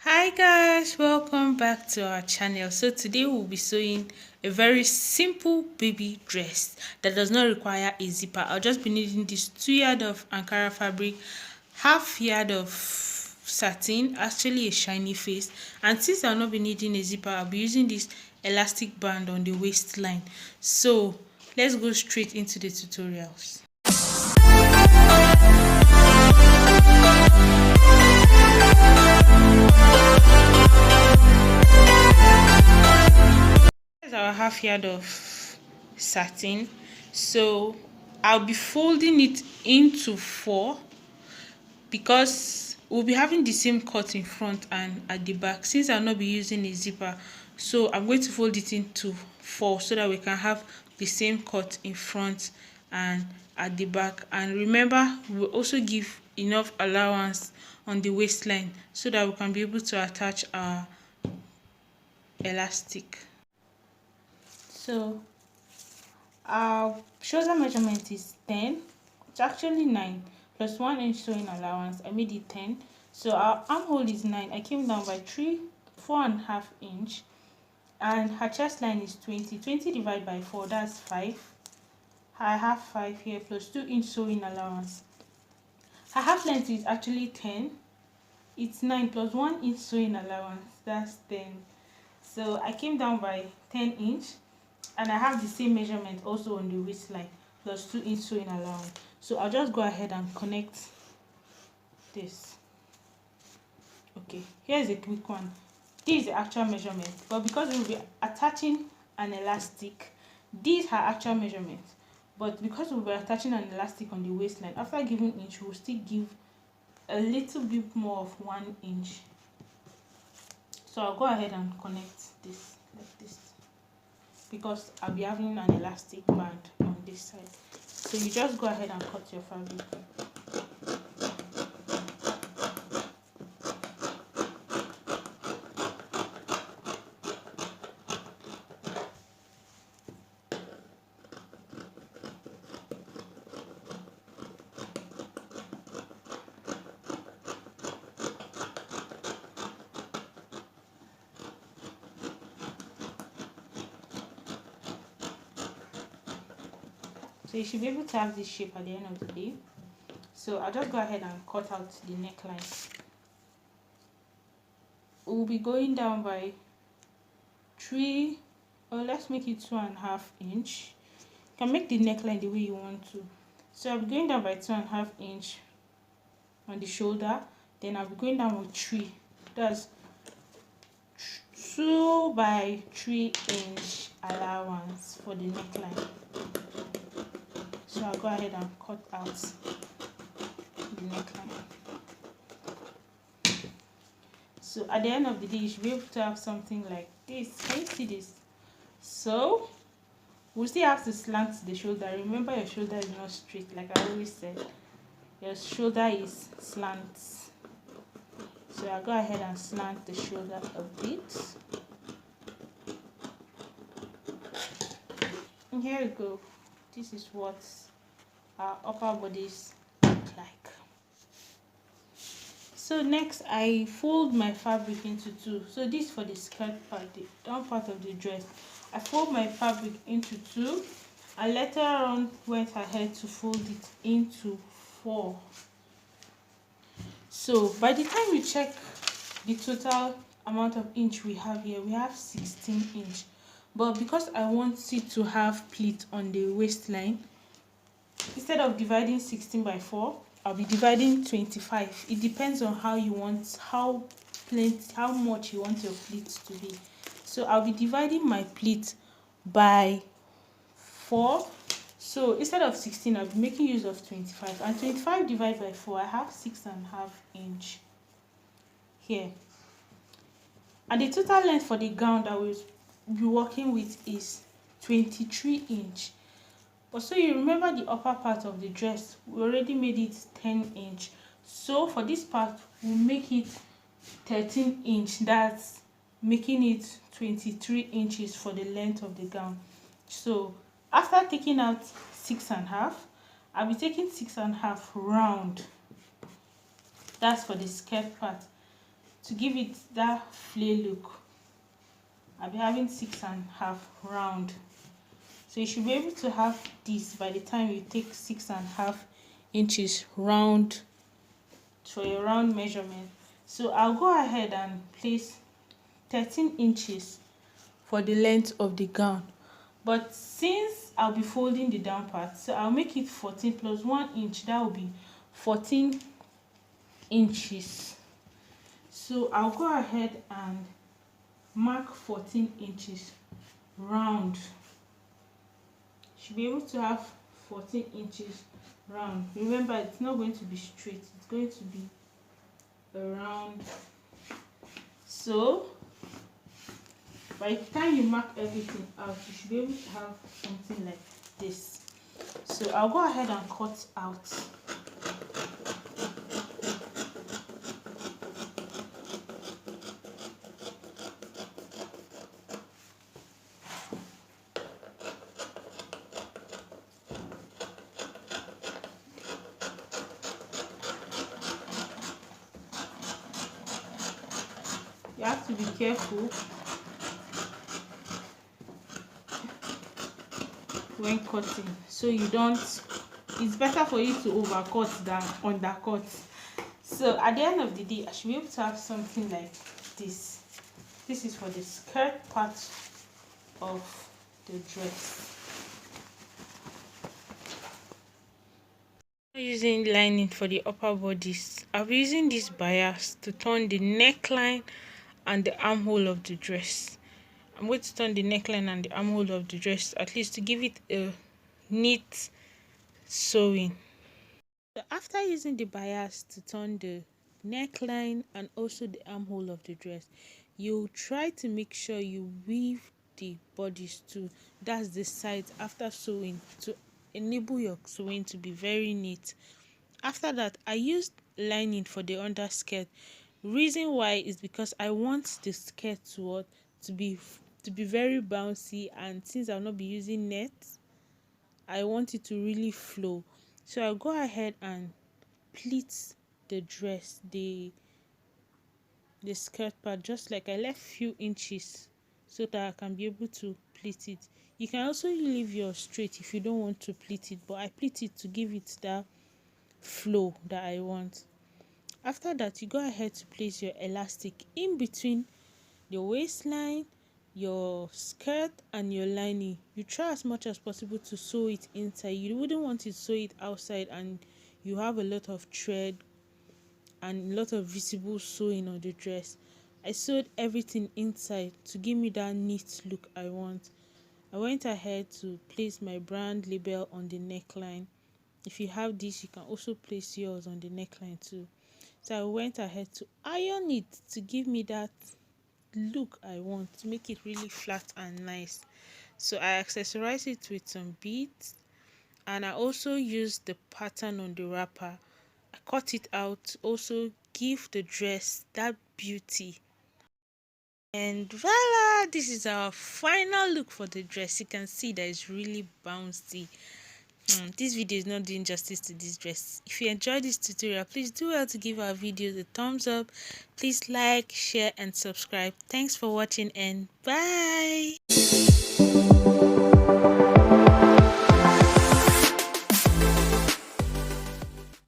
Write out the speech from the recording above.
Hi guys, welcome back to our channel. So today we'll be sewing a very simple baby dress that does not require a zipper. I'll just be needing this 2 yard of Ankara fabric, half yard of satin, actually a shiny face, and since I'll not be needing a zipper, I'll be using this elastic band on the waistline. So let's go straight into the tutorials. Here's our half yard of satin. So I'll be folding it into four because we'll be having the same cut in front and at the back. Since I'll not be using a zipper, so I'm going to fold it into four so that we can have the same cut in front and at the back. And remember, we'll also give enough allowance on the waistline so that we can be able to attach our elastic. So our shoulder measurement is 10. It's actually 9 plus 1 inch sewing allowance. I made it 10. So our armhole is 9. I came down by 4.5 inch, and her chest line is 20. 20 divided by 4, that's 5. I have 5 here plus 2 inch sewing allowance. Her half length is actually 10. It's 9 plus 1 inch sewing allowance, that's 10. So I came down by 10 inch. And I have the same measurement also on the waistline plus 2 inch sewing allowance. So I'll just go ahead and connect this. Okay, here's a quick one. This is the actual measurement, but because we'll be attaching an elastic, these are actual measurements. But because we'll be attaching an elastic on the waistline, after giving inch, we'll still give a little bit more of 1 inch. So I'll go ahead and connect this like this, because I'll be having an elastic band on this side. So you just go ahead and cut your fabric. So you should be able to have this shape at the end of the day. So I'll just go ahead and cut out the neckline. We'll be going down by 3, or let's make it 2.5 inch. You can make the neckline the way you want to. So I'll be going down by 2.5 inch on the shoulder. Then I'll be going down with 3. That's 2 by 3 inch allowance for the neckline. So I'll go ahead and cut out the neckline. So at the end of the day, you should be able to have something like this. Can you see this? So we'll still have to slant the shoulder. Remember, your shoulder is not straight, like I always said. Your shoulder is slant. So I'll go ahead and slant the shoulder a bit. And here we go. This is what our upper bodies look like. So next, I fold my fabric into 2. So this for the skirt part, the down part of the dress. I fold my fabric into 2, and later on went ahead to fold it into 4. So by the time we check the total amount of inch we have here, we have 16 inch. But because I want it to have pleat on the waistline, instead of dividing 16 by 4, I'll be dividing 25. It depends on how you want, how much you want your pleats to be. So I'll be dividing my pleat by 4. So instead of 16, I'll be making use of 25. And 25 divided by 4, I have 6.5 inch here. And the total length for the gown that we'll be working with is 23 inch. But so you remember the upper part of the dress, we already made it 10 inch. So for this part, we'll make it 13 inch. That's making it 23 inches for the length of the gown. So after taking out 6.5, I'll be taking 6.5 round. That's for the skirt part. to give it that flare look. I'll be having 6.5 round. So you should be able to have this by the time you take 6.5 inches round for your round measurement. So I'll go ahead and place 13 inches for the length of the gown. But since I'll be folding the down part, so I'll make it 14 plus 1 inch. That will be 14 inches. So I'll go ahead and mark 14 inches round. Should be able to have 14 inches round. Remember, it's not going to be straight, it's going to be around. So by the time you mark everything out, you should be able to have something like this. So I'll go ahead and cut out. You have to be careful when cutting, so you don't, it's better for you to overcut than undercut. So at the end of the day, I should be able to have something like this. This is for the skirt part of the dress. Using lining for the upper bodies, I'll be using this bias to turn the neckline and the armhole of the dress. I'm going to turn the neckline and the armhole of the dress, at least to give it a neat sewing. So after using the bias to turn the neckline and also the armhole of the dress, you try to make sure you weave the bodies too. That's the sides after sewing, to enable your sewing to be very neat. After that, I used lining for the underskirt. Reason why is because I want the skirt to be very bouncy, and since I'll not be using net, I want it to really flow. So I'll go ahead and pleat the dress, the skirt part, just like I left few inches so that I can be able to pleat it. You can also leave yours straight if you don't want to pleat it, but I pleat it to give it that flow that I want. After that, you go ahead to place your elastic in between your waistline, your skirt and your lining. You try as much as possible to sew it inside. You wouldn't want to sew it outside and you have a lot of thread and a lot of visible sewing on the dress. I sewed everything inside to give me that neat look I want. I went ahead to place my brand label on the neckline. If you have this, you can also place yours on the neckline too. So I went ahead to iron it to give me that look I want, to make it really flat and nice. So I accessorized it with some beads, and I also used the pattern on the wrapper. I cut it out to also give the dress that beauty. And voila, this is our final look for the dress. You can see that it's really bouncy. This video is not doing justice to this dress. If you enjoyed this tutorial, please do well to give our video the thumbs up. Please like, share and subscribe. Thanks for watching and bye.